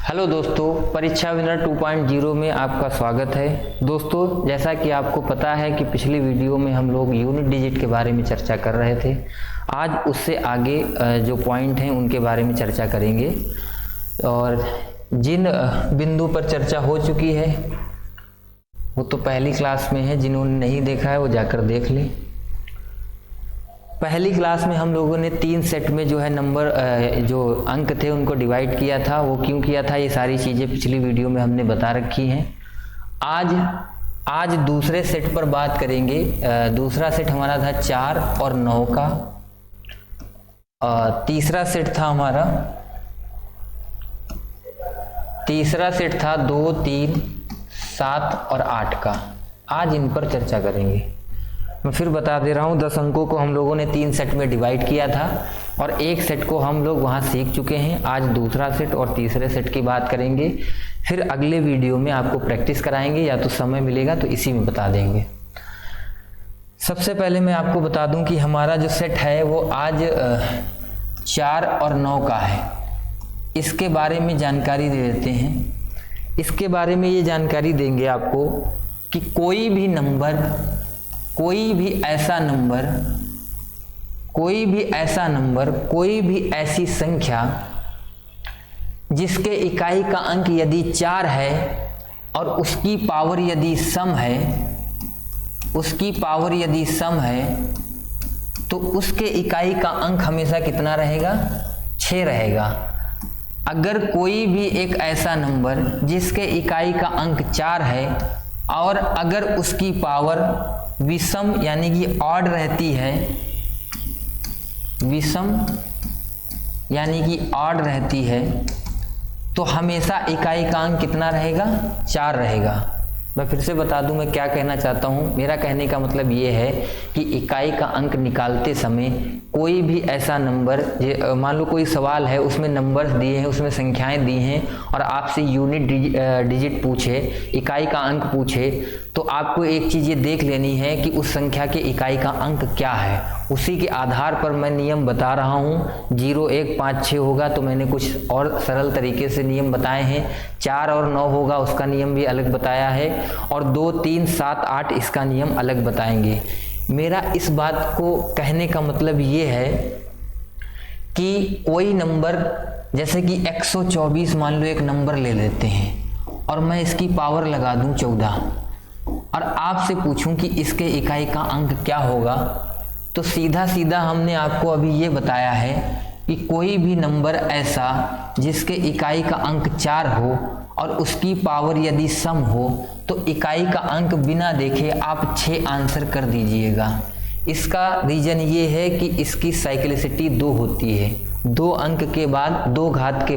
Hello दोस्तों, परीक्षा winner 2.0 में आपका स्वागत है। दोस्तों, जैसा कि आपको पता है कि पिछली वीडियो में हम लोग यूनिट डिजिट के बारे में चर्चा कर रहे थे। आज उससे आगे जो पॉइंट हैं उनके बारे में चर्चा करेंगे और जिन बिंदु पर चर्चा हो चुकी है वो तो पहली क्लास में है। जिन्होंने नहीं देखा है वो जाकर देख लें। पहली क्लास में हम लोगों ने 3 सेट में जो है नंबर जो अंक थे उनको डिवाइड किया था। वो क्यों किया था ये सारी चीज़ें पिछली वीडियो में हमने बता रखी हैं। आज दूसरे सेट पर बात करेंगे। दूसरा सेट हमारा था 4 और 9 का। तीसरा सेट था 2, 3, 7 और 8 का। आज इन पर चर्चा करेंगे। मैं फिर बता दे रहा हूँ, 10 अंकों को हम लोगों ने 3 सेट में डिवाइड किया था और एक सेट को हम लोग वहाँ सीख चुके हैं। आज दूसरा सेट और तीसरे सेट की बात करेंगे। फिर अगले वीडियो में आपको प्रैक्टिस कराएंगे, या तो समय मिलेगा तो इसी में बता देंगे। सबसे पहले मैं आपको बता दूं कि हमारा जो सेट है वो आज 4 और 9 का है। इसके बारे में जानकारी दे देते हैं। इसके बारे में ये जानकारी देंगे आपको कि कोई भी ऐसी संख्या जिसके इकाई का अंक यदि 4 है और उसकी पावर यदि सम है तो उसके इकाई का अंक हमेशा कितना रहेगा? 6 रहेगा। अगर कोई भी एक ऐसा नंबर जिसके इकाई का अंक 4 है और अगर उसकी पावर विषम यानी कि ऑड रहती है, तो हमेशा इकाई का अंक कितना रहेगा? 4 रहेगा। मैं फिर से बता दूं मैं क्या कहना चाहता हूं। मेरा कहने का मतलब ये है कि इकाई का अंक निकालते समय कोई भी ऐसा नंबर, मान लो कोई सवाल है उसमें नंबर्स दिए हैं, उसमें संख्याएं दी हैं और आपसे यूनिट डिजिट पूछे, इकाई का अंक पूछे, तो आपको एक चीज़ ये देख लेनी है कि उस संख्या के इकाई का अंक क्या है। उसी के आधार पर मैं नियम बता रहा हूँ। 0, 1, 5, 6 होगा तो मैंने कुछ और सरल तरीके से नियम बताए हैं। 4 और 9 होगा उसका नियम भी अलग बताया है और 2, 3, 7, 8 इसका नियम अलग बताएंगे। मेरा इस बात को कहने का मतलब ये है कि कोई नंबर, जैसे कि 124 मान लो एक नंबर ले लेते हैं और मैं इसकी पावर लगा दूं 14 और आपसे पूछूं कि इसके इकाई का अंक क्या होगा, तो सीधा सीधा हमने आपको अभी ये बताया है कि कोई भी नंबर ऐसा जिसके इकाई का अंक 4 हो और उसकी पावर यदि सम हो तो इकाई का अंक बिना देखे आप 6 आंसर कर दीजिएगा। इसका रीजन ये है कि इसकी साइक्लिसिटी 2 होती है। 2 घात के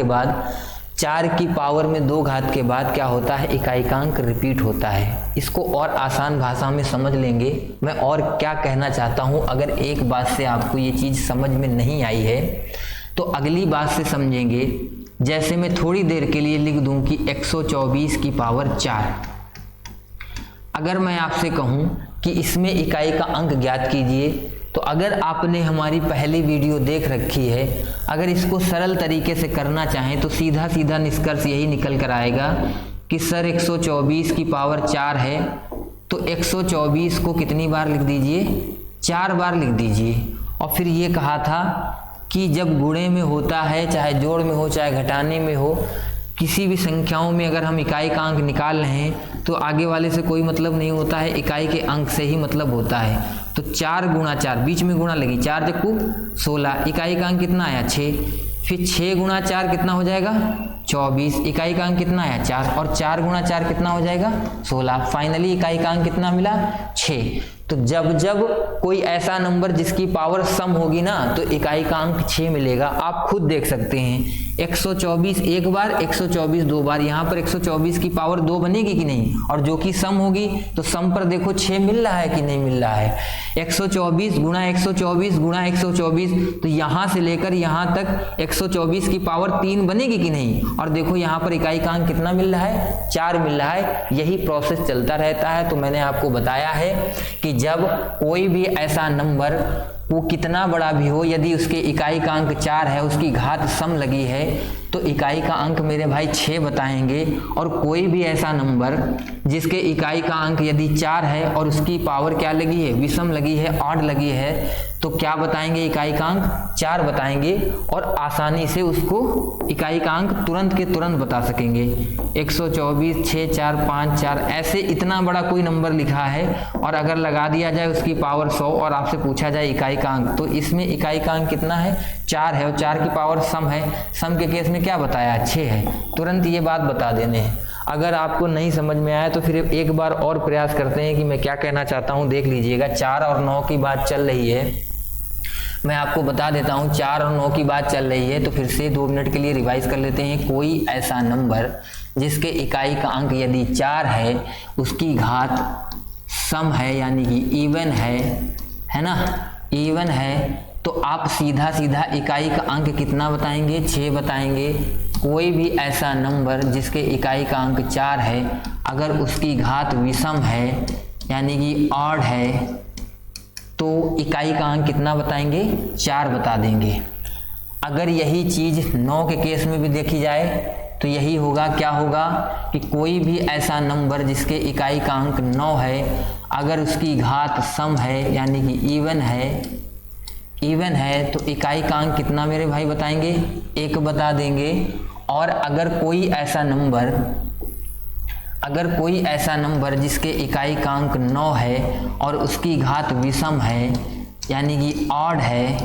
बाद 4 की पावर में 2 घात के बाद क्या होता है? इकाई का अंक रिपीट होता है। इसको और आसान भाषा में समझ लेंगे मैं और क्या कहना चाहता हूँ। अगर एक बात से आपको ये चीज़ समझ में नहीं आई है तो अगली बात से समझेंगे। जैसे मैं थोड़ी देर के लिए लिख दूं कि 124 की पावर 4। अगर मैं आपसे कहूं कि इसमें इकाई का अंक ज्ञात कीजिए, तो अगर आपने हमारी पहली वीडियो देख रखी है, अगर इसको सरल तरीके से करना चाहें तो सीधा सीधा निष्कर्ष यही निकल कर आएगा कि सर 124 की पावर 4 है तो 124 को कितनी बार लिख दीजिए? 4 बार लिख दीजिए। और फिर ये कहा था कि जब गुणे में होता है, चाहे जोड़ में हो चाहे घटाने में हो, किसी भी संख्याओं में अगर हम इकाई का अंक निकाल रहे हैं तो आगे वाले से कोई मतलब नहीं होता है, इकाई के अंक से ही मतलब होता है। तो 4 गुणा 4, बीच में गुणा लगी, 4 × 16, इकाई का अंक कितना आया? 6। फिर 6 गुणा 4 कितना हो जाएगा? 24, इकाई का अंक कितना आया? 4, और 4 गुणा 4 कितना हो जाएगा? 16। फाइनली इकाई का अंक कितना मिला? 6। तो जब कोई ऐसा नंबर जिसकी पावर सम होगी ना तो इकाई का अंक 6 मिलेगा। आप खुद देख सकते हैं 124 एक बार, 124 2 बार। यहाँ पर 124 की पावर 2 बनेगी कि नहीं, और जो कि सम होगी तो सम पर देखो 6 मिल रहा है कि नहीं मिल रहा है। 124 गुणा 124 गुणा 124, तो यहाँ से लेकर यहाँ तक 124 की पावर 3 बनेगी कि नहीं। और देखो यहाँ पर इकाई का अंक कितना मिल रहा है? 4 मिल रहा है। यही प्रोसेस चलता रहता है। तो मैंने आपको बताया है कि जब कोई भी ऐसा नंबर वो कितना बड़ा भी हो, यदि उसके इकाई का अंक 4 है, उसकी घात सम लगी है, तो इकाई का अंक मेरे भाई 6 बताएंगे। और कोई भी ऐसा नंबर जिसके इकाई का अंक यदि 4 है और उसकी पावर क्या लगी है, विषम लगी है, ऑड लगी है, तो क्या बताएंगे, इकाई का अंक 4 बताएंगे। और आसानी से उसको इकाई का अंक तुरंत के तुरंत बता सकेंगे। 124, 6, 4, 5, 4 ऐसे इतना बड़ा कोई नंबर लिखा है और अगर लगा दिया जाए उसकी पावर 100 और आपसे पूछा जाए इकाई का अंक, तो इसमें इकाई का अंक कितना है, 4 है और 4 की पावर सम है। सम के केस में क्या बताया, 6 है। तुरंत ये बात बता देने हैं। अगर आपको नहीं समझ में आया तो फिर एक बार और प्रयास करते हैं कि मैं क्या कहना चाहता हूँ, देख लीजिएगा। 4 और 9 की बात चल रही है, मैं आपको बता देता हूँ 4 और 9 की बात चल रही है, तो फिर से 2 मिनट के लिए रिवाइज कर लेते हैं। कोई ऐसा नंबर जिसके इकाई का अंक यदि 4 है, उसकी घात सम है यानी कि इवन है ना, इवन है, तो आप सीधा सीधा इकाई का अंक कितना बताएंगे, 6 बताएंगे। कोई भी ऐसा नंबर जिसके इकाई का अंक 4 है, अगर उसकी घात विषम है यानी कि ऑड है, तो इकाई का अंक कितना बताएंगे, 4 बता देंगे। अगर यही चीज़ 9 के केस में भी देखी जाए तो यही होगा, क्या होगा कि कोई भी ऐसा नंबर जिसके इकाई का अंक 9 है, अगर उसकी घात सम है यानी कि इवन है, तो इकाई का अंक कितना मेरे भाई बताएंगे, 1 बता देंगे। और अगर कोई ऐसा नंबर जिसके इकाई का अंक 9 है और उसकी घात विषम है यानी कि ऑड है,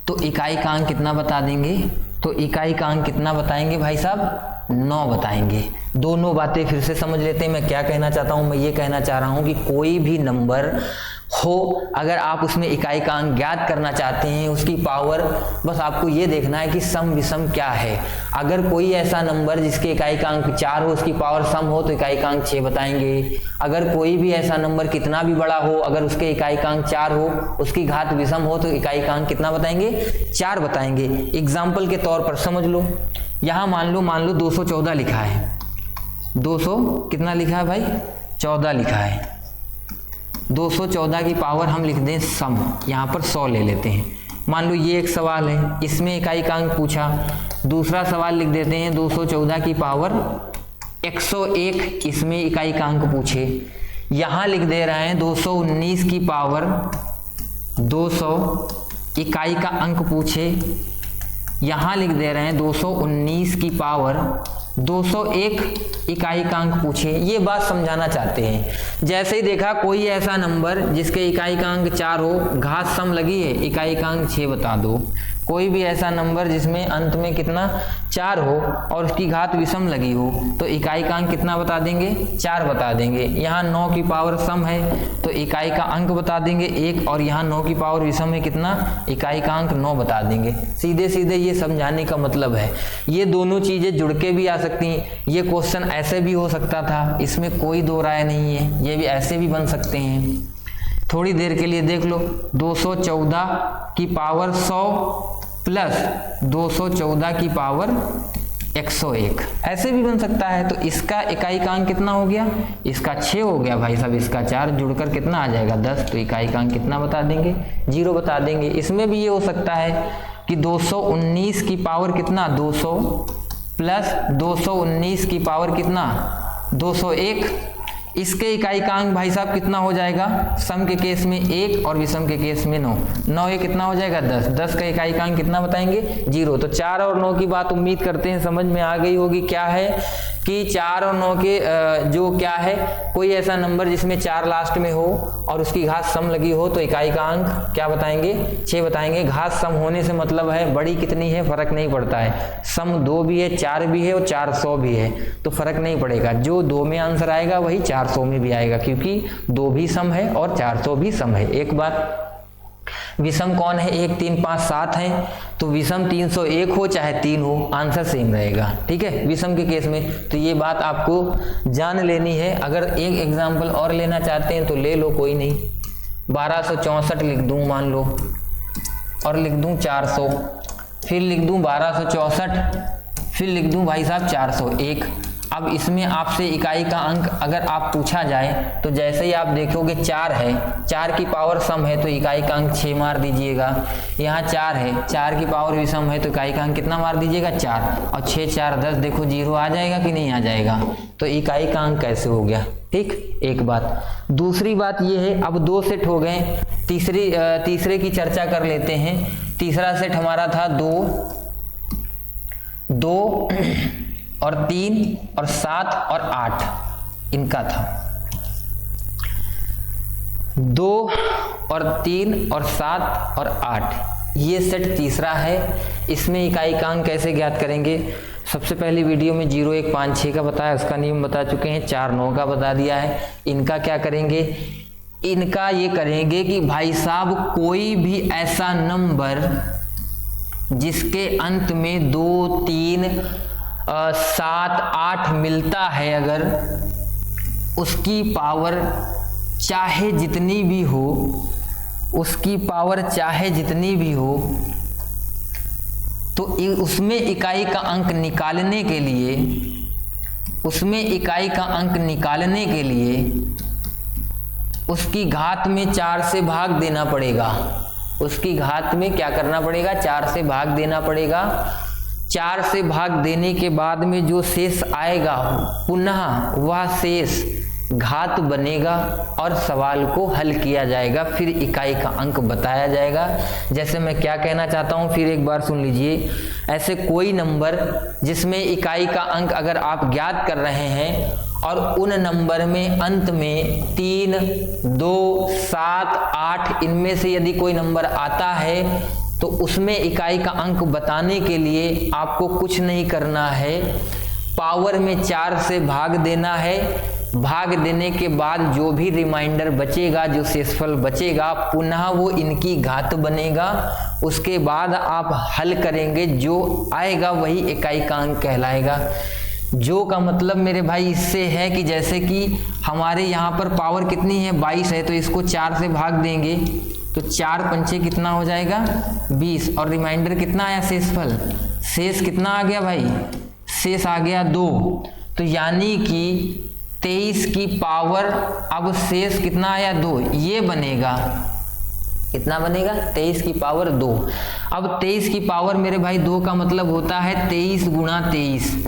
तो इकाई का अंक कितना बता देंगे, तो इकाई का अंक कितना बताएंगे भाई साहब, 9 बताएंगे। दोनों बातें फिर से समझ लेते हैं मैं क्या कहना चाहता हूँ। मैं ये कहना चाह रहा हूँ कि कोई भी नंबर हो, अगर आप उसमें इकाई का अंक ज्ञात करना चाहते हैं, उसकी पावर, बस आपको ये देखना है कि सम विषम क्या है। अगर कोई ऐसा नंबर जिसके इकाई का अंक 4 हो, उसकी पावर सम हो, तो इकाई का अंक 6 बताएंगे। अगर कोई भी ऐसा नंबर कितना भी बड़ा हो, अगर उसके इकाई का अंक 4 हो, उसकी घात विषम हो, तो इकाई का अंक कितना बताएंगे, 4 बताएंगे। एग्जाम्पल के तौर पर समझ लो, यहाँ मान लो 214 लिखा है, 200 कितना लिखा है भाई, 14 लिखा है। 214 की पावर हम लिख दें सम, यहाँ पर 100 ले लेते हैं। मान लो ये एक सवाल है, इसमें इकाई का अंक पूछा। दूसरा सवाल लिख देते हैं 214 की पावर 101, इसमें इकाई का अंक पूछे। यहाँ लिख दे रहे हैं 219 की पावर 200, इकाई का अंक पूछे। यहाँ लिख दे रहे हैं 219 की पावर 201, इकाई का अंक पूछे। ये बात समझाना चाहते हैं। जैसे ही देखा कोई ऐसा नंबर जिसके इकाई का अंक 4 हो, घात सम लगी है, इकाई का अंक 6 बता दो। कोई भी ऐसा नंबर जिसमें अंत में कितना 4 हो और उसकी घात विषम लगी हो, तो इकाई का अंक कितना बता देंगे, 4 बता देंगे। यहाँ 9 की पावर सम है तो इकाई का अंक बता देंगे 1, और यहाँ 9 की पावर विषम है कितना, इकाई का अंक 9 बता देंगे। सीधे सीधे ये समझाने का मतलब है। ये दोनों चीज़ें जुड़ के भी आ सकती हैं। ये क्वेश्चन ऐसे भी हो सकता था, इसमें कोई दो राय नहीं है। ये भी ऐसे भी बन सकते हैं। थोड़ी देर के लिए देख लो, 214 की पावर 100 प्लस 214 की पावर 101, ऐसे भी बन सकता है। तो इसका इकाई का अंक कितना हो गया, इसका 6 हो गया भाई साहब, इसका 4 जुड़कर कितना आ जाएगा 10, तो इकाई का अंक कितना बता देंगे, 0 बता देंगे। इसमें भी ये हो सकता है कि 219 की पावर कितना 200 प्लस 219 की पावर कितना 201, इसके इकाई का अंक भाई साहब कितना हो जाएगा, सम के केस में 1 और विषम के केस में 9, 9 ये कितना हो जाएगा 10, 10 का इकाई का अंक कितना बताएंगे 0। तो 4 और 9 की बात उम्मीद करते हैं समझ में आ गई होगी। क्या है कि 4 और 9 के जो क्या है, कोई ऐसा नंबर जिसमें 4 लास्ट में हो और उसकी घात सम लगी हो, तो इकाई का अंक क्या बताएंगे 6 बताएंगे। घात सम होने से मतलब है बड़ी कितनी है फर्क नहीं पड़ता है, सम 2 भी है 4 भी है और 400 भी है, तो फर्क नहीं पड़ेगा। जो 2 में आंसर आएगा वही 400 में भी आएगा, क्योंकि 2 भी सम है और 400 भी सम है। एक बात, विषम कौन है, 1 3 5 7 है, तो विषम 301 हो चाहे 3 हो, आंसर सेम रहेगा। ठीक है, विषम के केस में। तो ये बात आपको जान लेनी है। अगर एक एग्जाम्पल और लेना चाहते हैं तो ले लो, कोई नहीं। 1264 लिख दूं मान लो, और लिख दूं 400, फिर लिख दूं 1264, फिर लिख दूं भाई साहब 401। अब इसमें आपसे इकाई का अंक अगर आप पूछा जाए तो जैसे ही आप देखोगे 4 है, 4 की पावर सम है तो इकाई का अंक 6 मार दीजिएगा। यहाँ 4 है, 4 की पावर भी सम है तो इकाई का अंक कितना मार दीजिएगा 4, और 6 4 10, देखो 0 आ जाएगा कि नहीं आ जाएगा। तो इकाई का अंक कैसे हो गया, ठीक, एक बात। दूसरी बात ये है, अब 2 सेट हो गए, तीसरे की चर्चा कर लेते हैं। तीसरा सेट हमारा था 2 और 3 और 7 और 8 इनका था। 2 और 3 और 7 और 8 ये सेट तीसरा है। इसमें इकाई का अंक कैसे ज्ञात करेंगे? सबसे पहली वीडियो में 0 1 5 6 का बताया, उसका नियम बता चुके हैं। 4 9 का बता दिया है। इनका क्या करेंगे? इनका ये करेंगे कि भाई साहब कोई भी ऐसा नंबर जिसके अंत में 2 3 7 8 मिलता है, अगर उसकी पावर चाहे जितनी भी हो, उसकी पावर चाहे जितनी भी हो, तो उसमें इकाई का अंक निकालने के लिए, उसमें इकाई का अंक निकालने के लिए उसकी घात में 4 से भाग देना पड़ेगा। उसकी घात में क्या करना पड़ेगा? 4 से भाग देना पड़ेगा। 4 से भाग देने के बाद में जो शेष आएगा पुनः वह शेष घात बनेगा और सवाल को हल किया जाएगा, फिर इकाई का अंक बताया जाएगा। जैसे मैं क्या कहना चाहता हूँ फिर एक बार सुन लीजिए। ऐसे कोई नंबर जिसमें इकाई का अंक अगर आप ज्ञात कर रहे हैं और उन नंबर में अंत में 3 2 7 8 इनमें से यदि कोई नंबर आता है तो उसमें इकाई का अंक बताने के लिए आपको कुछ नहीं करना है, पावर में 4 से भाग देना है। भाग देने के बाद जो भी रिमाइंडर बचेगा, जो शेषफल बचेगा, पुनः वो इनकी घात बनेगा। उसके बाद आप हल करेंगे, जो आएगा वही इकाई का अंक कहलाएगा। जो का मतलब मेरे भाई इससे है कि जैसे कि हमारे यहाँ पर पावर कितनी है 22 है, तो इसको 4 से भाग देंगे तो 4 पंचे कितना हो जाएगा 20, और रिमाइंडर कितना आया शेषफल, शेष कितना आ गया भाई, शेष आ गया 2। तो यानी कि 23 की पावर, अब शेष कितना आया 2, ये बनेगा, कितना बनेगा 23 की पावर 2। अब 23 की पावर मेरे भाई 2 का मतलब होता है 23 गुणा 23,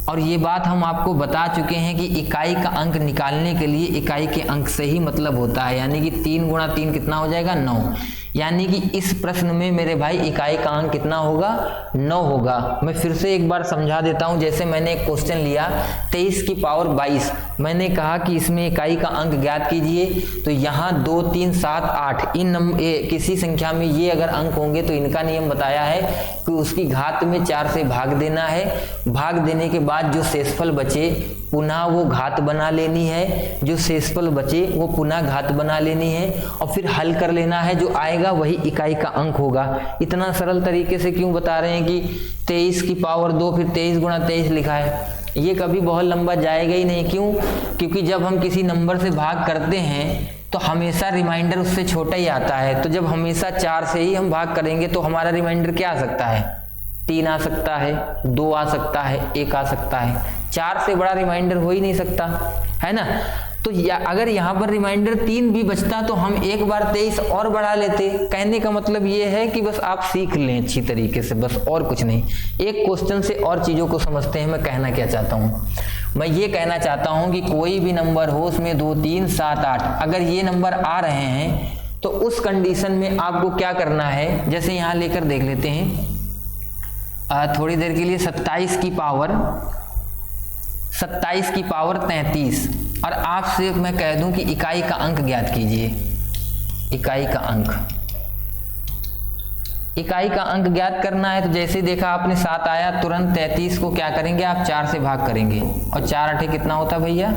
और ये बात हम आपको बता चुके हैं कि इकाई का अंक निकालने के लिए इकाई के अंक से ही मतलब होता है, यानी कि 3 गुणा 3 कितना हो जाएगा 9। यानी कि इस प्रश्न में मेरे भाई इकाई का अंक कितना होगा 9 होगा। मैं फिर से एक बार समझा देता हूं। जैसे मैंने एक क्वेश्चन लिया 23 की पावर 22, मैंने कहा कि इसमें इकाई का अंक ज्ञात कीजिए, तो यहाँ 2 3 7 8 इन किसी संख्या में ये अगर अंक होंगे तो इनका नियम बताया है कि उसकी घात में 4 से भाग देना है। भाग देने के बाद जो शेषफल बचे पुनः वो घात बना लेनी है, जो शेषफल बचे वो पुनः घात बना लेनी है, और फिर हल कर लेना है, जो आएगा वही इकाई का अंक होगा। इतना सरल तरीके से क्यों बता रहे हैं कि 23 की पावर 2 फिर 23 गुणा 23 लिखा है, ये कभी बहुत लंबा जाएगा ही नहीं। क्यों? क्योंकि जब हम किसी नंबर से भाग करते हैं तो हमेशा रिमाइंडर उससे छोटा ही आता है। तो जब हमेशा 4 से ही हम भाग करेंगे तो हमारा रिमाइंडर क्या आ सकता है, 3 आ सकता है, 2 आ सकता है, 1 आ सकता है। 4 से बड़ा रिमाइंडर हो ही नहीं सकता, है ना। तो अगर यहाँ पर रिमाइंडर 3 भी बचता तो हम एक बार 23 और बढ़ा लेते। कहने का मतलब ये है कि बस आप सीख लें अच्छी तरीके से, बस और कुछ नहीं। एक क्वेश्चन से और चीज़ों को समझते हैं। मैं कहना क्या चाहता हूँ, मैं ये कहना चाहता हूँ कि कोई भी नंबर हो उसमें 2 3 7 8 अगर ये नंबर आ रहे हैं तो उस कंडीशन में आपको क्या करना है। जैसे यहाँ लेकर देख लेते हैं थोड़ी देर के लिए 27 की पावर 33, और आपसे मैं कह दूं कि इकाई का अंक ज्ञात कीजिए। इकाई का अंक, इकाई का अंक ज्ञात करना है तो जैसे देखा आपने 7 आया, तुरंत 33 को क्या करेंगे आप 4 से भाग करेंगे, और 4 8 कितना होता भैया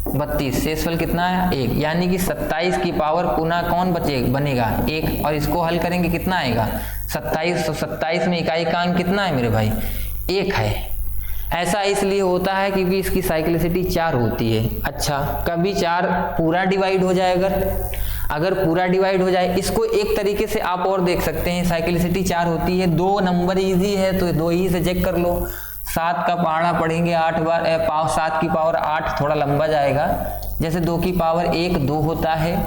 32, शेषफल कितना आया 1। यानी कि 27 की पावर पुनः कौन बनेगा 1, और इसको हल करेंगे कितना आएगा 27। तो 27 में इकाई का अंक कितना है मेरे भाई 1 है। ऐसा इसलिए होता है क्योंकि इसकी साइक्लिसिटी 4 होती है। अच्छा, कभी 4 पूरा डिवाइड हो जाए, अगर पूरा डिवाइड हो जाए, इसको एक तरीके से आप और देख सकते हैं। साइक्लिसिटी 4 होती है, 2 नंबर इजी है तो 2 ही से चेक कर लो। 7 का पहाड़ा पढ़ेंगे 8 बार, 7 की पावर 8 थोड़ा लंबा जाएगा। जैसे 2 की पावर 1 2 होता है,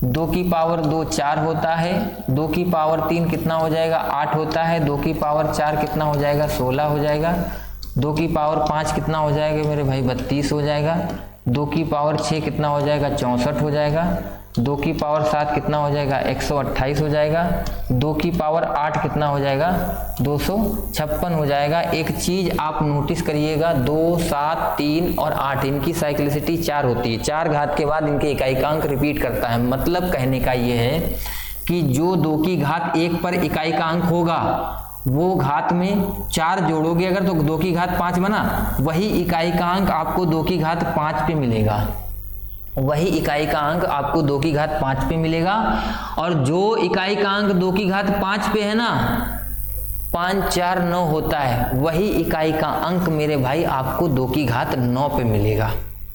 2 की पावर 2 4 होता है, 2 की पावर 3 कितना हो जाएगा 8 होता है, 2 की पावर 4 कितना हो जाएगा 16 हो जाएगा, 2 की पावर 5 कितना हो जाएगा मेरे भाई 32 हो जाएगा, 2 की पावर 6 कितना हो जाएगा 64 हो जाएगा, 2 की पावर 7 कितना हो जाएगा 128 हो जाएगा, 2 की पावर 8 कितना हो जाएगा 256 हो जाएगा। एक चीज आप नोटिस करिएगा, 2 7 3 और 8 इनकी साइक्लिसिटी 4 होती है, 4 घात के बाद इनके इकाइकांक रिपीट करता है। मतलब कहने का ये है कि जो 2 की घात 1 पर इकाइकांक होगा वो घात में 4 जोड़ोगे अगर तो 2 की घात 5 बना, वही इकाइकांक आपको 2 की घात 5 पे मिलेगा, वही इकाई का अंक आपको 2 की घात 5 पे मिलेगा। और जो इकाई का अंक 2 की घात 5 पे है ना, 5 4 9 होता है, वही इकाई का अंक मेरे भाई आपको 2 की घात 9 पे मिलेगा।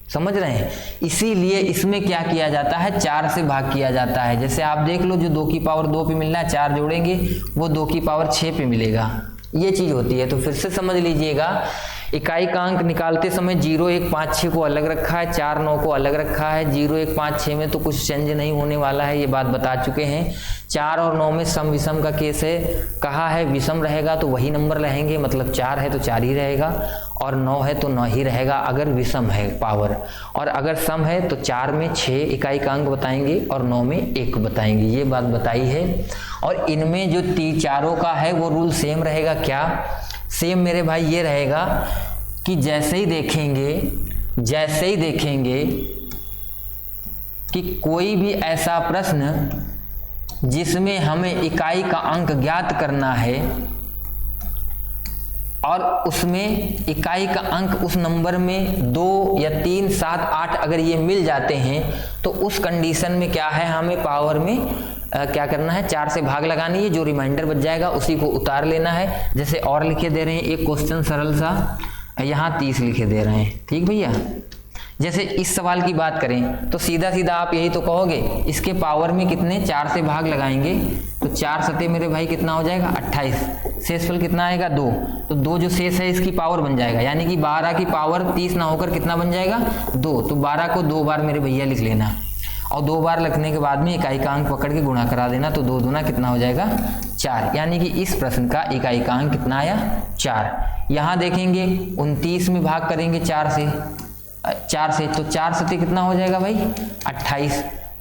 समझ रहे हैं? इसीलिए इसमें क्या किया जाता है 4 से भाग किया जाता है। जैसे आप देख लो, जो 2 की पावर 2 पे मिलना है 4 जोड़ेंगे वो 2 की पावर 6 पे मिलेगा, ये चीज होती है। तो फिर से समझ लीजिएगा, इकाई का अंक निकालते समय 0 1 5 6 को अलग रखा है, 4 9 को अलग रखा है। 0 1 5 6 में तो कुछ चेंज नहीं होने वाला है, ये बात बता चुके हैं। 4 और 9 में सम विषम का केस है, कहा है विषम रहेगा तो वही नंबर रहेंगे, मतलब 4 है तो 4 ही रहेगा और 9 है तो 9 ही रहेगा अगर विषम है पावर, और अगर सम है तो 4 में 6 इकाई का अंक बताएंगे और 9 में 1 बताएंगे, ये बात बताई है। और इनमें जो चारों का है वो रूल सेम रहेगा। क्या सेम मेरे भाई? ये रहेगा कि जैसे ही देखेंगे कि कोई भी ऐसा प्रश्न जिसमें हमें इकाई का अंक ज्ञात करना है और उसमें इकाई का अंक उस नंबर में 2 या 3 7 8 अगर ये मिल जाते हैं तो उस कंडीशन में क्या है, हमें पावर में क्या करना है 4 से भाग लगानी है, जो रिमाइंडर बच जाएगा उसी को उतार लेना है। जैसे और लिखे दे रहे हैं एक क्वेश्चन सरल सा, यहाँ 30 लिखे दे रहे हैं, ठीक भैया। जैसे इस सवाल की बात करें तो सीधा सीधा आप यही तो कहोगे, इसके पावर में कितने 4 से भाग लगाएंगे तो 4 सते मेरे भाई कितना हो जाएगा 28, शेषफल कितना आएगा 2, तो 2 जो शेष है इसकी पावर बन जाएगा, यानी कि 12 की पावर 30 ना होकर कितना बन जाएगा 2, तो 12 को 2 बार मेरे भैया लिख लेना और 2 बार लिखने के बाद में इकाई का अंक पकड़ के गुणा करा देना, तो 2 दूना कितना हो जाएगा 4, यानी कि इस प्रश्न का इकाई का अंक कितना आया 4। यहाँ देखेंगे 29 में भाग करेंगे 4 से तो 4 सते कितना हो जाएगा भाई 28,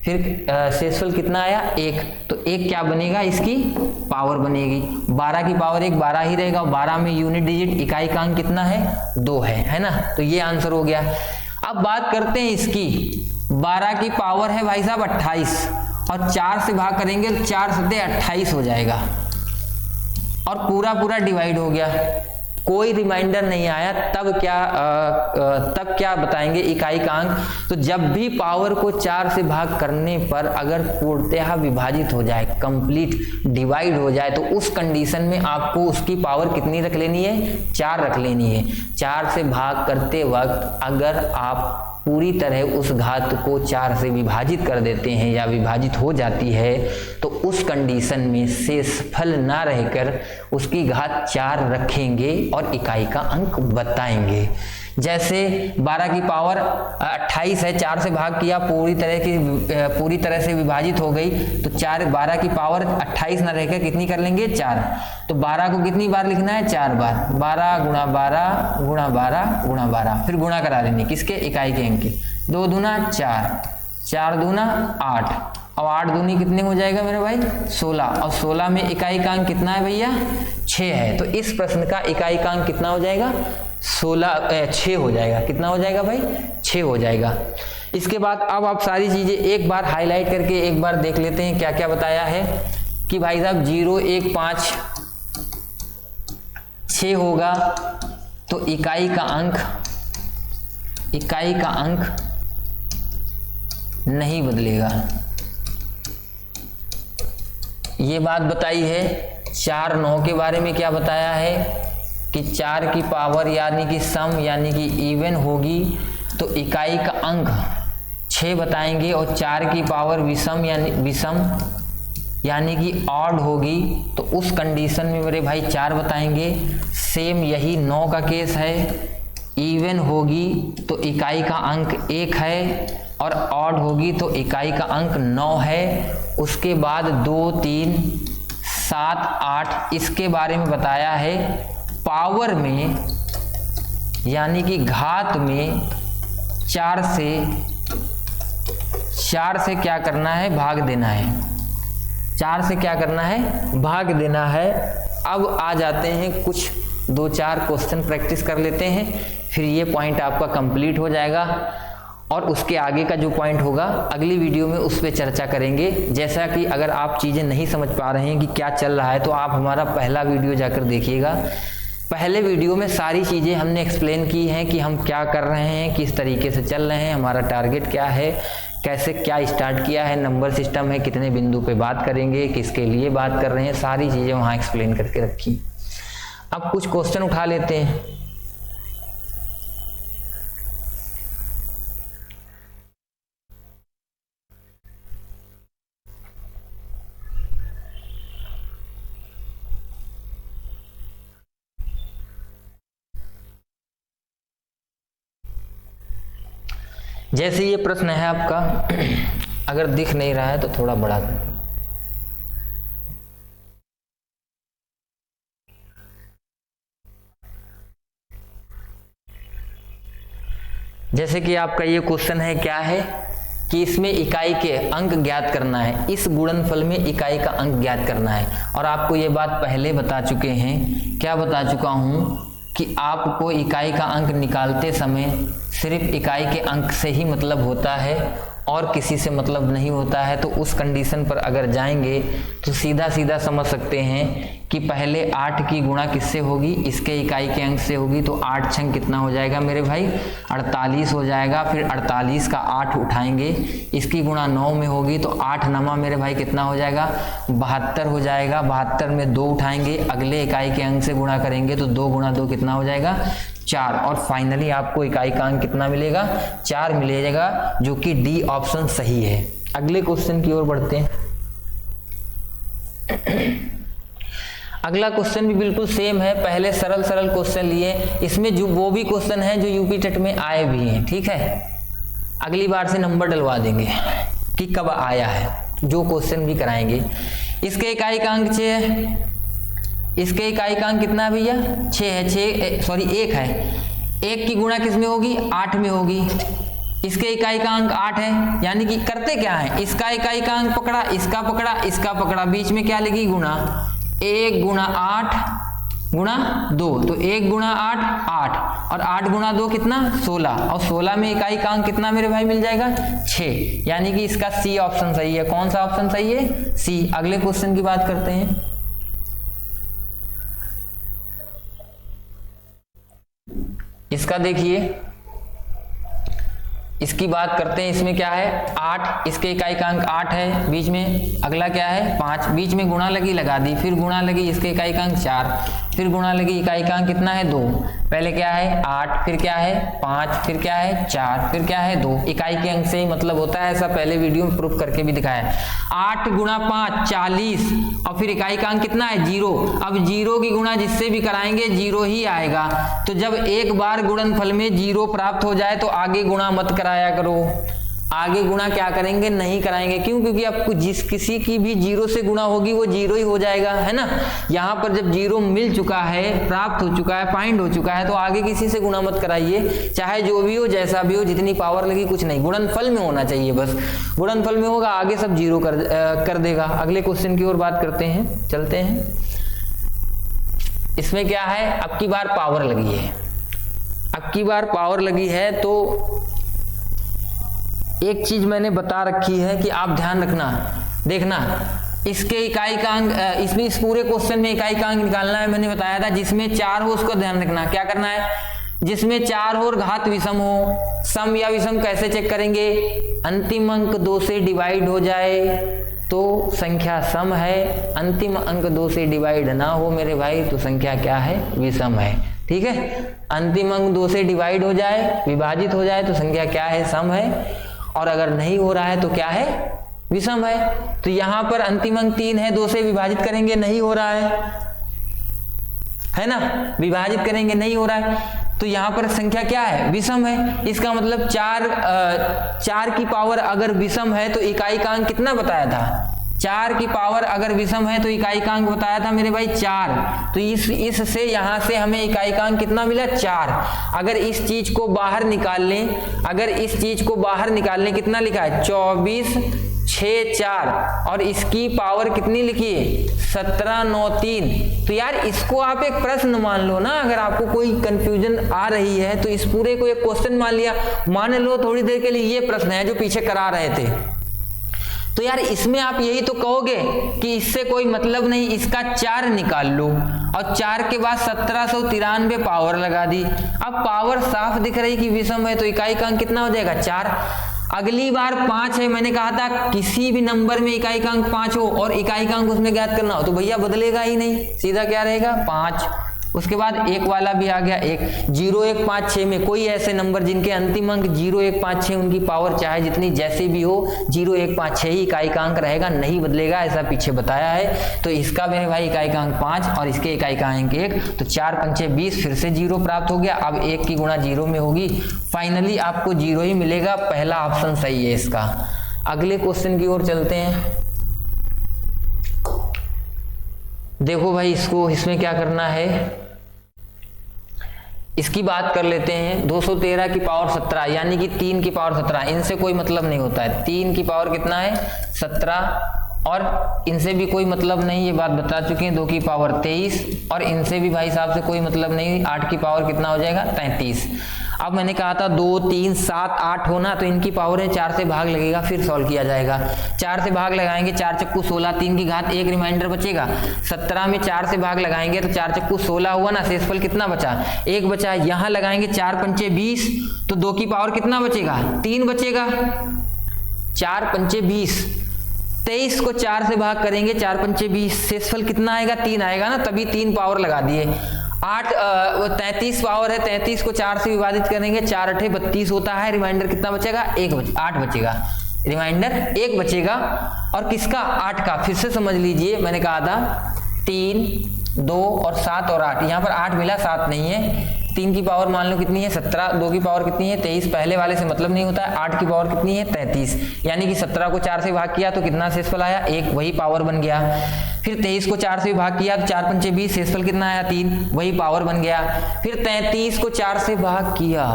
फिर शेषफल कितना आया 1, तो 1 क्या बनेगा इसकी पावर बनेगी, 12 की पावर 1 12 ही रहेगा, 12 में यूनिट डिजिट इकाई का अंक कितना है 2 है ना, तो ये आंसर हो गया। अब बात करते हैं इसकी, 12 की पावर है भाई साहब 28 और 4 से भाग करेंगे तो 4 सते 28 हो जाएगा और पूरा डिवाइड हो गया, कोई रिमाइंडर नहीं आया। तब क्या बताएंगे इकाई का अंक? तो जब भी पावर को 4 से भाग करने पर अगर पूर्णतः विभाजित हो जाए, कंप्लीट डिवाइड हो जाए, तो उस कंडीशन में आपको उसकी पावर कितनी रख लेनी है 4 रख लेनी है। 4 से भाग करते वक्त अगर आप पूरी तरह उस घात को 4 से विभाजित कर देते हैं या विभाजित हो जाती है तो उस कंडीशन में शेषफल ना रहकर उसकी घात 4 रखेंगे और इकाई का अंक बताएंगे। जैसे 12 की पावर 28 है, 4 से भाग किया, पूरी तरह से विभाजित हो गई, तो 12 की पावर 28 ना रहकर कितनी कर लेंगे 4, तो 12 को कितनी बार लिखना है 4 बार, 12 गुणा 12 गुणा 12 गुणा 12, फिर गुणा करा देंगे किसके इकाई के अंक के, 2 दूना 4, 4 दूना 8, अब 8 दूनी कितने हो जाएगा मेरे भाई 16, और 16 में इकाई का अंक कितना है भैया 6 है, तो इस प्रश्न का इकाई का अंक कितना हो जाएगा 6 हो जाएगा। कितना हो जाएगा भाई 6 हो जाएगा। इसके बाद अब आप सारी चीजें एक बार हाईलाइट करके एक बार देख लेते हैं क्या क्या बताया है कि भाई साहब 0 1 5 6 होगा तो इकाई का अंक नहीं बदलेगा, ये बात बताई है। 4 9 के बारे में क्या बताया है कि 4 की पावर यानी कि सम यानी कि इवन होगी तो इकाई का अंक 6 बताएंगे, और 4 की पावर विषम यानी विषम यानी कि ऑड होगी तो उस कंडीशन में मेरे भाई 4 बताएंगे। सेम यही 9 का केस है। इवन होगी तो इकाई का अंक 1 है और ऑड होगी तो इकाई का अंक 9 है। उसके बाद 2, 3, 7, 8 इसके बारे में बताया है। पावर में यानी कि घात में 4 से क्या करना है, भाग देना है। 4 से क्या करना है, भाग देना है। अब आ जाते हैं कुछ 2-4 क्वेश्चन प्रैक्टिस कर लेते हैं, फिर ये पॉइंट आपका कंप्लीट हो जाएगा और उसके आगे का जो पॉइंट होगा अगली वीडियो में उस पर चर्चा करेंगे। जैसा कि अगर आप चीज़ें नहीं समझ पा रहे हैं कि क्या चल रहा है तो आप हमारा पहला वीडियो जाकर देखिएगा। पहले वीडियो में सारी चीज़ें हमने एक्सप्लेन की हैं कि हम क्या कर रहे हैं, किस तरीके से चल रहे हैं, हमारा टारगेट क्या है, कैसे क्या स्टार्ट किया है, नंबर सिस्टम है, कितने बिंदु पे बात करेंगे, किसके लिए बात कर रहे हैं, सारी चीज़ें वहाँ एक्सप्लेन करके रखी। अब कुछ क्वेश्चन उठा लेते हैं। जैसे ये प्रश्न है आपका, अगर दिख नहीं रहा है तो थोड़ा बड़ा कर दो। जैसे कि आपका ये क्वेश्चन है, क्या है कि इसमें इकाई के अंक ज्ञात करना है, इस गुणनफल में इकाई का अंक ज्ञात करना है। और आपको ये बात पहले बता चुके हैं, क्या बता चुका हूं कि आपको इकाई का अंक निकालते समय सिर्फ इकाई के अंक से ही मतलब होता है और किसी से मतलब नहीं होता है। तो उस कंडीशन पर अगर जाएंगे तो सीधा सीधा समझ सकते हैं कि पहले 8 की गुणा किससे होगी, इसके इकाई के अंक से होगी। तो 8 छंग कितना हो जाएगा मेरे भाई, 48 हो जाएगा। फिर 48 का 8 उठाएंगे, इसकी गुणा 9 में होगी तो 8 नमा मेरे भाई कितना हो जाएगा, 72 हो जाएगा। 72 में 2 उठाएंगे, अगले इकाई के अंक से गुणा करेंगे तो 2 गुणा 2 कितना हो जाएगा, 4। और फाइनली आपको इकाई का अंक कितना मिलेगा, 4 मिलेगा, जो कि डी ऑप्शन सही है। अगले क्वेश्चन की ओर बढ़ते हैं। अगला क्वेश्चन भी बिल्कुल सेम है, पहले सरल क्वेश्चन लिए, इसमें जो वो भी क्वेश्चन है जो यूपी टेट में आए भी हैं, ठीक है। अगली बार से नंबर डलवा देंगे कि कब आया है, जो क्वेश्चन भी कराएंगे। इसके इकाई का अंक 6 है, इसके इकाई का अंक कितना है भैया, 6 है, 1 है। 1 की गुणा किस में होगी, 8 में होगी। इसके इकाई का अंक 8 है, यानी कि करते क्या है, इसका इकाई का अंक पकड़ा, इसका पकड़ा, इसका पकड़ा, बीच में क्या लगी, गुणा। 1 गुणा 8 गुणा 2, तो 1 गुणा 8 8 और 8 गुणा 2 कितना, 16। और 16 में इकाई का अंक कितना मेरे भाई मिल जाएगा, 6। यानी कि इसका सी ऑप्शन सही है। कौन सा ऑप्शन सही है, सी। अगले क्वेश्चन की बात करते हैं। इसका देखिए, इसकी बात करते हैं। इसमें क्या है, 8, इसके इकाई का अंक 8 है, बीच में अगला क्या है, 5, बीच में गुणा लगी, लगा दी, फिर गुणा लगी, इसके इकाई का अंक 4, फिर गुणा लगी, इकाई का अंक कितना है, 2। पहले क्या है 8, फिर क्या है 5, फिर क्या है 4, फिर क्या है 2। इकाई के अंक से ही मतलब होता है, ऐसा पहले वीडियो में प्रूफ करके भी दिखाया है। 8 गुणा 5 40 और फिर इकाई का अंक कितना है, 0। अब 0 की गुणा जिससे भी कराएंगे 0 ही आएगा। तो जब एक बार गुणनफल में 0 प्राप्त हो जाए तो आगे गुणा मत कराया करो। आगे गुणा क्या करेंगे, नहीं कराएंगे। क्यों, क्योंकि आपको जिस किसी की भी 0 से गुणा होगी वो 0 ही हो जाएगा, है ना। यहाँ पर जब 0 मिल चुका है, प्राप्त हो चुका है, फाइंड हो चुका है, तो आगे किसी से गुणा मत कराइए, चाहे जो भी हो, जैसा भी हो, जितनी पावर लगी कुछ नहीं, गुणनफल में होना चाहिए बस। गुणनफल में होगा, आगे सब 0 कर देगा। अगले क्वेश्चन की ओर बात करते हैं, चलते हैं। इसमें क्या है, अब की बार पावर लगी है, अब की बार पावर लगी है। तो एक चीज मैंने बता रखी है कि आप ध्यान रखना, देखना, इसके इकाई का अंक, इसमें इस पूरे क्वेश्चन में इकाई का अंक निकालना है। मैंने बताया था जिसमें 4 हो उसको ध्यान रखना। क्या करना है, जिसमें 4 हो और घात विषम हो। सम या विषम कैसे चेक करेंगे, अंतिम अंक 2 से डिवाइड हो जाए तो संख्या सम है, अंतिम अंक 2 से डिवाइड ना हो मेरे भाई तो संख्या क्या है, विषम है। ठीक है, अंतिम अंक 2 से डिवाइड हो जाए, विभाजित हो जाए तो संख्या क्या है, सम है। और अगर नहीं हो रहा है तो क्या है, विषम है। तो यहां पर अंतिम अंक 3 है, 2 से विभाजित करेंगे नहीं हो रहा है ना, विभाजित करेंगे नहीं हो रहा है। तो यहां पर संख्या क्या है, विषम है। इसका मतलब 4 की पावर अगर विषम है तो इकाई का अंक कितना बताया था, 4 की पावर अगर विषम है तो इकाई का अंक बताया था मेरे भाई 4। तो इससे यहां से हमें इकाई का अंक कितना मिला, 4। अगर इस चीज को बाहर निकाल लें, कितना लिखा है 24 6 4 और इसकी पावर कितनी लिखी है 17 9 3। तो यार इसको आप एक प्रश्न मान लो ना, अगर आपको कोई कंफ्यूजन आ रही है तो इस पूरे को एक क्वेश्चन मान लिया, मान लो थोड़ी देर के लिए ये प्रश्न है जो पीछे करा रहे थे। तो यार इसमें आप यही तो कहोगे कि इससे कोई मतलब नहीं, इसका 4 निकाल लो और 4 के बाद 1793 पावर लगा दी। अब पावर साफ दिख रही कि विषम है तो इकाई का अंक कितना हो जाएगा 4। अगली बार 5 है, मैंने कहा था किसी भी नंबर में इकाई का अंक 5 हो और इकाई का अंक उसमें ज्ञात करना हो तो भैया बदलेगा ही नहीं, सीधा क्या रहेगा 5। उसके बाद 1 वाला भी आ गया, 1 0 1 5 6 में कोई ऐसे नंबर जिनके अंतिम अंक 0 1 5 6 उनकी पावर चाहे जितनी जैसी भी हो 0 1 5 6 ही इकाई का अंक रहेगा, नहीं बदलेगा, ऐसा पीछे बताया है। तो इसका मेरे भाई इकाई का अंक 5 और इसके इकाई का अंक 1, तो 4 पंचे 20, फिर से 0 प्राप्त हो गया। अब 1 की गुणा 0 में होगी, फाइनली आपको 0 ही मिलेगा, पहला ऑप्शन सही है इसका। अगले क्वेश्चन की ओर चलते हैं। देखो भाई इसमें क्या करना है, इसकी बात कर लेते हैं। 213 की पावर 17 यानी कि 3 की पावर 17, इनसे कोई मतलब नहीं होता है। 3 की पावर कितना है 17 और इनसे भी कोई मतलब नहीं, ये बात बता चुके हैं। 2 की पावर 23 और इनसे भी भाई साहब से कोई मतलब नहीं। 8 की पावर कितना हो जाएगा 33। अब मैंने कहा था 2 3 7 8 होना, तो इनकी पावर है 4 से भाग लगेगा, फिर सॉल्व किया जाएगा। 4 से भाग लगाएंगे, 4 चक्कू 16, 3 की घात 1 रिमाइंडर बचेगा। 17 में 4 से भाग लगाएंगे तो 4 चक्कू 16 हुआ ना, शेषफल कितना बचा 1 बचा। यहाँ लगाएंगे 4 पंचे 20, तो 2 की पावर कितना बचेगा 3 बचेगा। 4 पंचे 20, 23 को 4 से भाग करेंगे, 4 पंचे 20, शेषफल कितना आएगा 3 आएगा ना, तभी 3 पावर लगा दिए। 33 पावर है, 33 को 4 से विभाजित करेंगे, 4 8 32 होता है। रिमाइंडर कितना बचेगा 8 बचेगा, रिमाइंडर 1 बचेगा। और किसका 8 का, फिर से समझ लीजिए, मैंने कहा था 3 2 और 7 और 8, यहाँ पर 8 मिला 7 नहीं है। 3 की पावर मान लो कितनी है 17, 2 की पावर कितनी है 23, पहले वाले से मतलब नहीं होता है। 8 की पावर कितनी है 33, यानी कि 17 को 4 से भाग किया तो कितना शेषफल आया 1, वही पावर बन गया। फिर 23 को 4 से भाग किया तो 4 पंचे 20, शेषफल कितना आया 3, वही पावर बन गया। फिर 33 को 4 से भाग किया,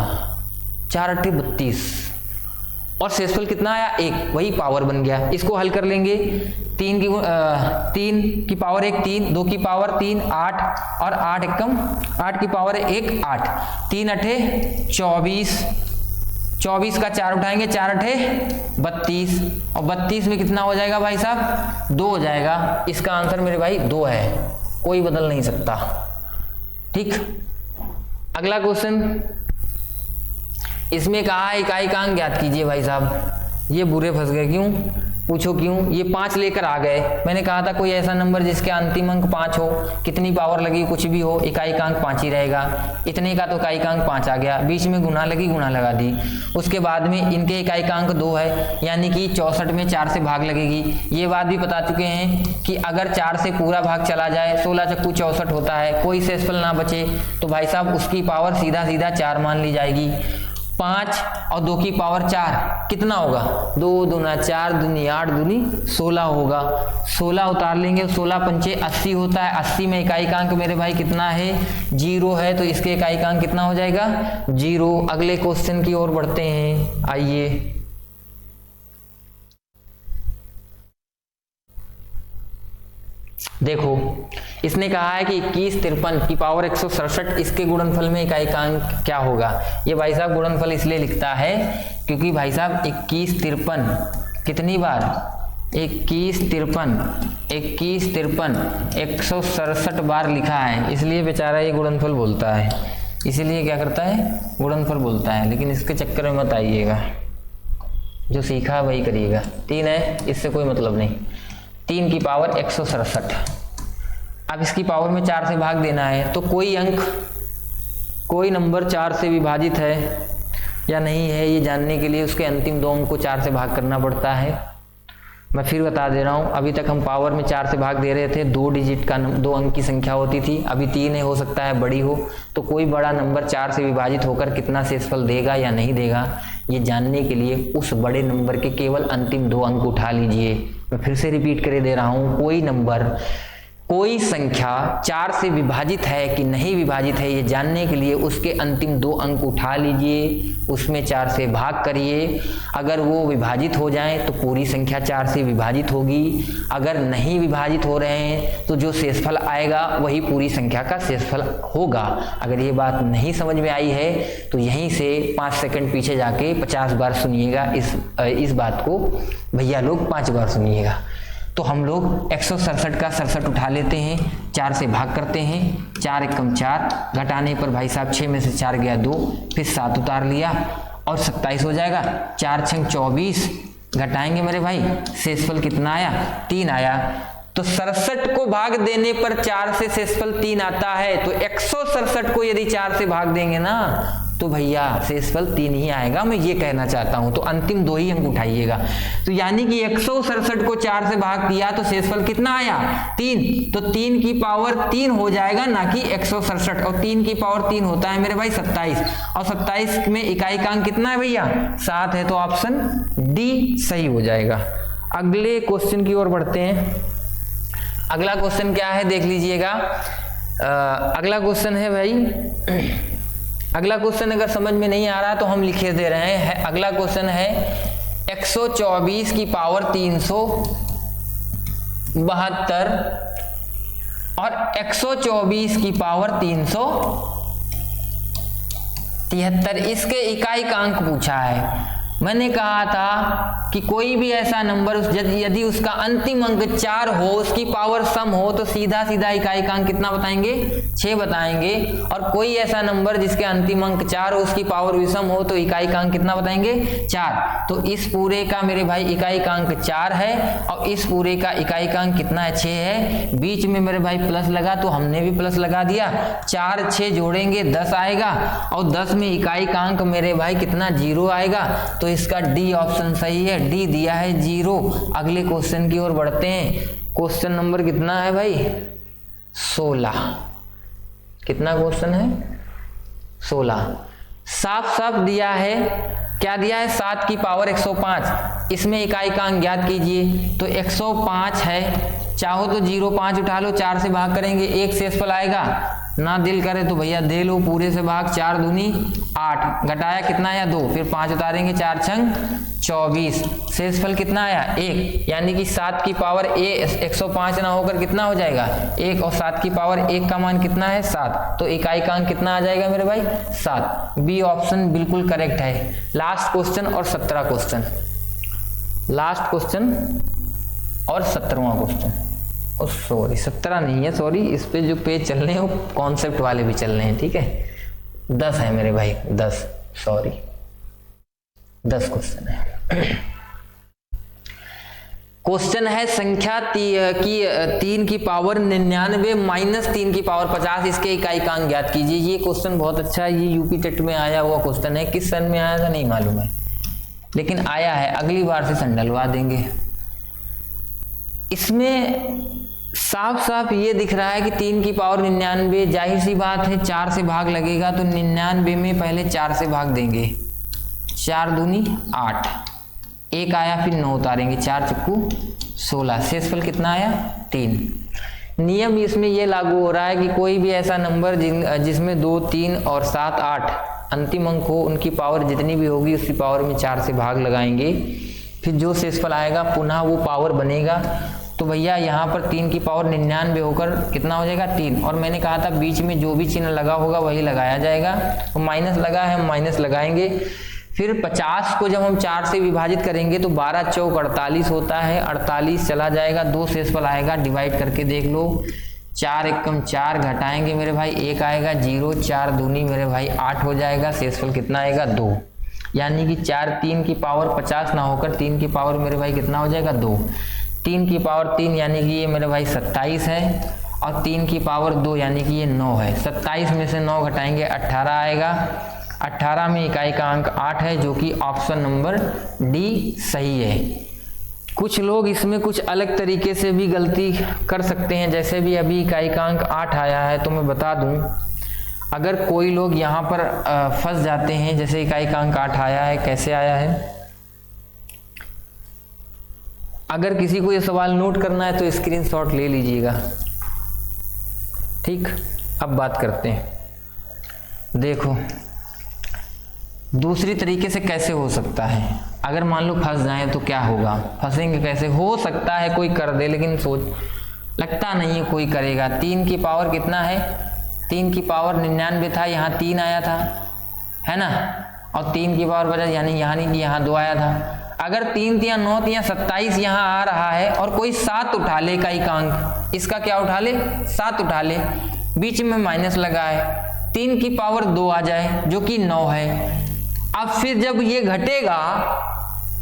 4 8 32 और शेषफल कितना आया 1, वही पावर बन गया। इसको हल कर लेंगे। 3 की पावर 1 3, 2 की पावर 3 8 और 8 एकम 8 की पावर 1 8, 3 8 24, 24 का 4 उठाएंगे, 4 8 32 और 32 में कितना हो जाएगा भाई साहब 2 हो जाएगा। इसका आंसर मेरे भाई 2 है, कोई बदल नहीं सकता। ठीक, अगला क्वेश्चन, इसमें कहा है इकाई का अंक ज्ञात कीजिए। भाई साहब ये बुरे फंस गए, क्यों पूछो क्यों, ये 5 लेकर आ गए। मैंने कहा था कोई ऐसा नंबर जिसके अंतिम अंक 5 हो, कितनी पावर लगी कुछ भी हो, इकाई का अंक 5 ही रहेगा। इतने का तो इकाई का अंक 5 आ गया, बीच में गुणा लगी, गुणा लगा दी। उसके बाद में इनके इकाई का अंक 2 है, यानी कि 64 में 4 से भाग लगेगी। ये बात भी बता चुके हैं कि अगर 4 से पूरा भाग चला जाए, 16 चक्कू 64 होता है, कोई शेषफल ना बचे तो भाई साहब उसकी पावर सीधा सीधा 4 मान ली जाएगी। 5 और 2 की पावर 4 कितना होगा 2 दूना 4 दूनी 8 दूनी 16 होगा। 16 उतार लेंगे, 16 पंचे 80 होता है। 80 में इकाई का अंक मेरे भाई कितना है 0 है, तो इसके इकाई का अंक कितना हो जाएगा 0। अगले क्वेश्चन की ओर बढ़ते हैं, आइए। देखो इसने कहा है कि 21 53 की पावर 167, इसके गुणनफल में इकाई का अंक क्या होगा। ये भाई साहब गुणनफल इसलिए लिखता है क्योंकि भाई साहब 21 53 कितनी बार 21 53 167 बार लिखा है, इसलिए बेचारा ये गुणनफल बोलता है। इसीलिए क्या करता है गुणनफल बोलता है, लेकिन इसके चक्कर में मत आइएगा, जो सीखा वही करिएगा। 3 है, इससे कोई मतलब नहीं। 3 की पावर 167, अब इसकी पावर में 4 से भाग देना है, तो कोई नंबर 4 से विभाजित है या नहीं है ये जानने के लिए उसके अंतिम 2 अंक को 4 से भाग करना पड़ता है। मैं फिर बता दे रहा हूँ, अभी तक हम पावर में 4 से भाग दे रहे थे, 2 डिजिट का 2 अंक की संख्या होती थी, अभी 3 है, हो सकता है बड़ी हो। तो कोई बड़ा नंबर 4 से विभाजित होकर कितना शेषफल देगा या नहीं देगा, ये जानने के लिए उस बड़े नंबर के केवल अंतिम 2 अंक उठा लीजिए। मैं फिर से रिपीट करे दे रहा हूँ, कोई संख्या 4 से विभाजित है कि नहीं विभाजित है, ये जानने के लिए उसके अंतिम 2 अंक उठा लीजिए, उसमें 4 से भाग करिए। अगर वो विभाजित हो जाएं तो पूरी संख्या 4 से विभाजित होगी, अगर नहीं विभाजित हो रहे हैं तो जो शेषफल आएगा वही पूरी संख्या का शेषफल होगा। अगर ये बात नहीं समझ में आई है तो यहीं से 5 सेकंड पीछे जाके 50 बार सुनिएगा इस बात को, भैया लोग 5 बार सुनिएगा। तो हम लोग 167 का 67 उठा लेते हैं, 4 से भाग करते हैं, 4 एकम 4, घटाने पर भाई साहब 6 में से 4 गया 2, फिर 7 उतार लिया और 27 हो जाएगा। 4 छंग 24, घटाएंगे मेरे भाई, शेषफल कितना आया, 3 आया। तो 67 को भाग देने पर 4 से शेषफल 3 आता है, तो 167 को यदि 4 से भाग देंगे ना तो भैया शेषफल 3 ही आएगा, मैं ये कहना चाहता हूं। तो अंतिम 2 ही अंक उठाइएगा। तो यानी कि 167 को 4 से भाग दिया तो शेषफल कितना आया, 3। तो 3 की पावर 3 हो जाएगा, ना कि 167। और 3 की पावर 3 होता है मेरे भाई 27, और 27 में इकाइकांक कितना है भैया, 7 है। तो ऑप्शन डी सही हो जाएगा। अगले क्वेश्चन की ओर बढ़ते हैं। अगला क्वेश्चन क्या है देख लीजिएगा। अगला क्वेश्चन है भाई, अगला क्वेश्चन अगर समझ में नहीं आ रहा तो हम लिखे दे रहे हैं। अगला क्वेश्चन है 124 की पावर 372 और 124 की पावर 373, इसके इकाइकांक पूछा है। मैंने कहा था कि कोई भी ऐसा नंबर यदि उसका अंतिम अंक 4 हो, उसकी पावर सम हो, तो सीधा सीधा इकाइकांक कितना बताएंगे, 6 बताएंगे। और कोई ऐसा नंबर जिसके अंतिम अंक 4 हो, उसकी पावर विषम हो, तो इकाइकांक कितना बताएंगे, 4। तो इस पूरे का मेरे भाई इकाइकांक 4 है और इस पूरे का इकाइकांक कितना है, 6 है। बीच में मेरे भाई प्लस लगा तो हमने भी प्लस लगा दिया। 4 6 जोड़ेंगे 10 आएगा, और 10 में इकाइकांक मेरे भाई कितना, 0 आएगा। तो इसका डी ऑप्शन सही है, डी दिया है 0। अगले क्वेश्चन की ओर बढ़ते हैं। क्वेश्चन नंबर कितना है भाई, 16। कितना क्वेश्चन है, 16। साफ साफ दिया है, क्या दिया है, 7 की पावर 105। इसमें इकाइकांक ज्ञात कीजिए। तो 105 है, चाहो तो 0.5 उठा लो, 4 से भाग करेंगे, 1 शेषफल आएगा। ना दिल करे तो भैया दे लो पूरे से भाग, 4 दूनी 8, घटाया कितना आया, 2, फिर 5 उतारेंगे, 4 छंग 24, शेषफल कितना आया, 1। यानी कि 7 की पावर 105 ना होकर कितना हो जाएगा, 1, और 7 की पावर 1 का मान कितना है, 7। तो इकाइकांक कितना आ जाएगा मेरे भाई, 7। बी ऑप्शन बिल्कुल करेक्ट है। लास्ट क्वेश्चन और 17वां क्वेश्चन, लास्ट क्वेश्चन और 17वां क्वेश्चन। ओ सॉरी 17 नहीं है, सॉरी, इस पे जो पेज चल रहे हैं वो कॉन्सेप्ट वाले भी चल रहे हैं, ठीक है। 10 है मेरे भाई, 10, सॉरी 10 क्वेश्चन है। क्वेश्चन है संख्या 3 की पावर 99 माइनस 3 की पावर 50, इसके इकाइकांक ज्ञात कीजिए। ये क्वेश्चन बहुत अच्छा है, ये यूपी टेट में आया हुआ क्वेश्चन है। किस सन में आया था नहीं मालूम है, लेकिन आया है, अगली बार से संडलवा देंगे। इसमें साफ साफ ये दिख रहा है कि 3 की पावर 99, जाहिर सी बात है 4 से भाग लगेगा, तो 99 में पहले 4 से भाग देंगे, 4 दूनी 8, 1 आया, फिर 9 उतारेंगे, 4 चक्कू 16, शेषफल कितना आया, 3। नियम इसमें ये लागू हो रहा है कि कोई भी ऐसा नंबर जिसमें 2 3 और 7 8 अंतिम अंक हो, उनकी पावर जितनी भी होगी उसकी पावर में 4 से भाग लगाएंगे, फिर जो शेषफल आएगा पुनः वो पावर बनेगा। तो भैया यहाँ पर 3 की पावर 99 होकर कितना हो जाएगा, 3। और मैंने कहा था बीच में जो भी चिन्ह लगा होगा वही लगाया जाएगा। तो माइनस लगा है, हम माइनस लगाएंगे। फिर 50 को जब हम 4 से विभाजित करेंगे तो 12 चौक 48 होता है, 48 चला जाएगा, 2 शेषफल आएगा, डिवाइड करके देख लो, 4 एकम 4, घटाएंगे मेरे भाई 1 आएगा, 0, 4 दूनी मेरे भाई 8 हो जाएगा, शेषफल कितना आएगा, 2। यानी कि 4 3 की पावर 50 ना होकर 3 की पावर मेरे भाई कितना हो जाएगा, 2। 3 की पावर 3 यानी कि ये मेरे भाई 27 है, और 3 की पावर 2 यानी कि ये 9 है। 27 में से 9 घटाएंगे 18 आएगा, 18 में इकाई का अंक 8 है, जो कि ऑप्शन नंबर डी सही है। कुछ लोग इसमें कुछ अलग तरीके से भी गलती कर सकते हैं। जैसे भी अभी इकाइकांक 8 आया है तो मैं बता दूं, अगर कोई लोग यहाँ पर फंस जाते हैं, जैसे इकाइकांक 8 आया है, कैसे आया है, अगर किसी को ये सवाल नोट करना है तो स्क्रीनशॉट ले लीजिएगा। ठीक, अब बात करते हैं। देखो दूसरी तरीके से कैसे हो सकता है। अगर मान लो फंस जाए तो क्या होगा, फंसेंगे कैसे, हो सकता है कोई कर दे, लेकिन लगता नहीं है कोई करेगा। 3 की पावर कितना है, 3 की पावर 99 था, यहाँ 3 आया था, है ना, और 3 की पावर बचा, यानी यहाँ नहीं कि यहाँ 2 आया था। अगर 3 या 9 या 27 यहाँ आ रहा है और कोई 7 उठा ले इकाइकांक, इसका क्या उठा ले, 7 उठा ले, बीच में माइनस लगा है, 3 की पावर 2 आ जाए जो कि 9 है। अब फिर जब ये घटेगा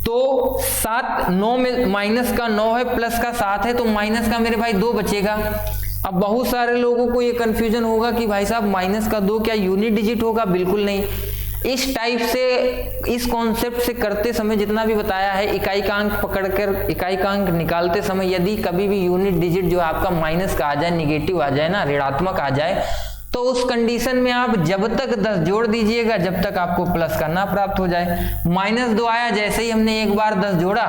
तो 7, 9 में माइनस का 9 है, प्लस का 7 है, तो माइनस का मेरे भाई 2 बचेगा। अब बहुत सारे लोगों को ये कंफ्यूजन होगा कि भाई साहब माइनस का 2 क्या यूनिट डिजिट होगा, बिल्कुल नहीं। इस टाइप से, इस कॉन्सेप्ट से करते समय जितना भी बताया है, इकाइकांक पकड़कर इकाइकांक निकालते समय यदि कभी भी यूनिट डिजिट जो आपका माइनस का आ जाए, निगेटिव आ जाए ना, ऋणात्मक आ जाए, तो उस कंडीशन में आप जब तक 10 जोड़ दीजिएगा जब तक आपको प्लस का ना प्राप्त हो जाए। -2 आया, जैसे ही हमने एक बार 10 जोड़ा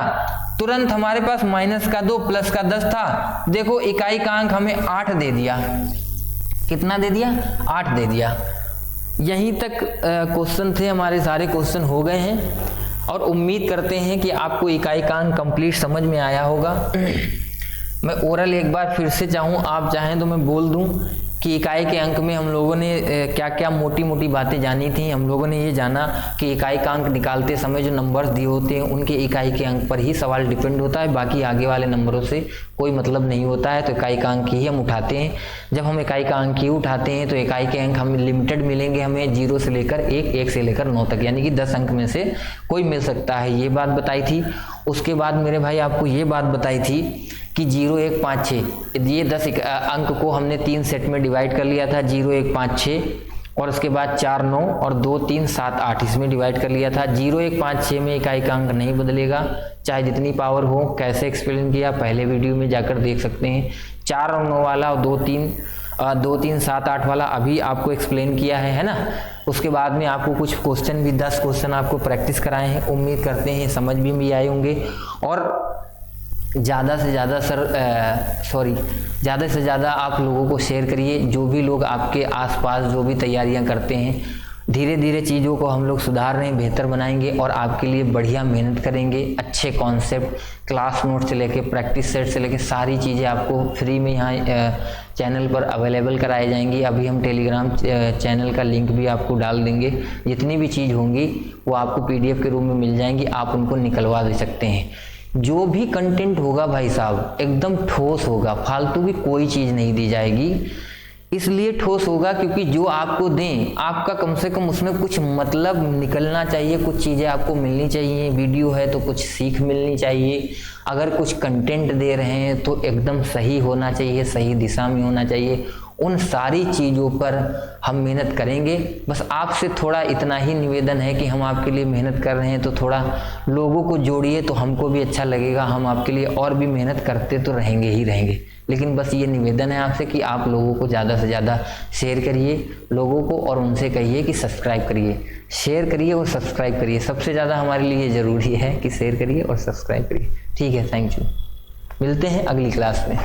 तुरंत हमारे पास माइनस का 2 प्लस का 10 था। देखो इकाइकांक हमें 8 दे दिया, कितना दे दिया, 8 दे दिया। यहीं तक क्वेश्चन थे, हमारे सारे क्वेश्चन हो गए हैं और उम्मीद करते हैं कि आपको इकाइकांक कंप्लीट समझ में आया होगा। मैं ओरल एक बार फिर से आप चाहें तो मैं बोल दूं कि इकाई के अंक में हम लोगों ने क्या क्या मोटी मोटी बातें जानी थी। हम लोगों ने ये जाना कि इकाई का अंक निकालते समय जो नंबर्स दिए होते हैं उनके इकाई के अंक पर ही सवाल डिपेंड होता है, बाकी आगे वाले नंबरों से कोई मतलब नहीं होता है। तो इकाई का अंक ही हम उठाते हैं। जब हम इकाई का अंक ही उठाते हैं तो इकाई के अंक हमें लिमिटेड मिलेंगे, हमें 0 से लेकर 1 से लेकर 9 तक, यानी कि 10 अंक में से कोई मिल सकता है। ये बात बताई थी। उसके बाद मेरे भाई आपको ये बात बताई थी कि 0 1 5 6 ये 10 अंक को हमने 3 सेट में डिवाइड कर लिया था, 0 1 5 6 और उसके बाद 4 9 और 2 3 7 8 इसमें डिवाइड कर लिया था। 0 1 5 6 में इकाई का अंक नहीं बदलेगा, चाहे जितनी पावर हो। कैसे एक्सप्लेन किया पहले वीडियो में जाकर देख सकते हैं। 4 और 9 वाला और 2 3 7 8 वाला अभी आपको एक्सप्लेन किया है ना। उसके बाद में आपको कुछ क्वेश्चन भी 10 क्वेश्चन आपको प्रैक्टिस कराए हैं। उम्मीद करते हैं समझ भी आए होंगे और ज़्यादा से ज़्यादा आप लोगों को शेयर करिए। जो भी लोग आपके आसपास जो भी तैयारियां करते हैं, धीरे धीरे चीज़ों को हम लोग सुधार रहे हैं, बेहतर बनाएंगे और आपके लिए बढ़िया मेहनत करेंगे। अच्छे कॉन्सेप्ट, क्लास नोट से लेके प्रैक्टिस सेट से लेके सारी चीज़ें आपको फ्री में यहाँ चैनल पर अवेलेबल कराई जाएंगी। अभी हम टेलीग्राम चैनल का लिंक भी आपको डाल देंगे। जितनी भी चीज़ होंगी वो आपको PDF के रूप में मिल जाएंगी, आप उनको निकलवा दे सकते हैं। जो भी कंटेंट होगा भाई साहब एकदम ठोस होगा, फालतू की कोई चीज़ नहीं दी जाएगी। इसलिए ठोस होगा क्योंकि जो आपको दें आपका कम से कम उसमें कुछ मतलब निकलना चाहिए, कुछ चीज़ें आपको मिलनी चाहिए। वीडियो है तो कुछ सीख मिलनी चाहिए। अगर कुछ कंटेंट दे रहे हैं तो एकदम सही होना चाहिए, सही दिशा में होना चाहिए। उन सारी चीज़ों पर हम मेहनत करेंगे। बस आपसे थोड़ा इतना ही निवेदन है कि हम आपके लिए मेहनत कर रहे हैं तो थोड़ा लोगों को जोड़िए तो हमको भी अच्छा लगेगा। हम आपके लिए और भी मेहनत करते तो रहेंगे ही रहेंगे। लेकिन बस ये निवेदन है आपसे कि आप लोगों को ज़्यादा से ज़्यादा शेयर करिए लोगों को और उनसे कहिए कि सब्सक्राइब करिए। शेयर करिए और सब्सक्राइब करिए, सबसे ज़्यादा हमारे लिए ज़रूरी है कि शेयर करिए और सब्सक्राइब करिए। ठीक है, थैंक यू। मिलते हैं अगली क्लास में।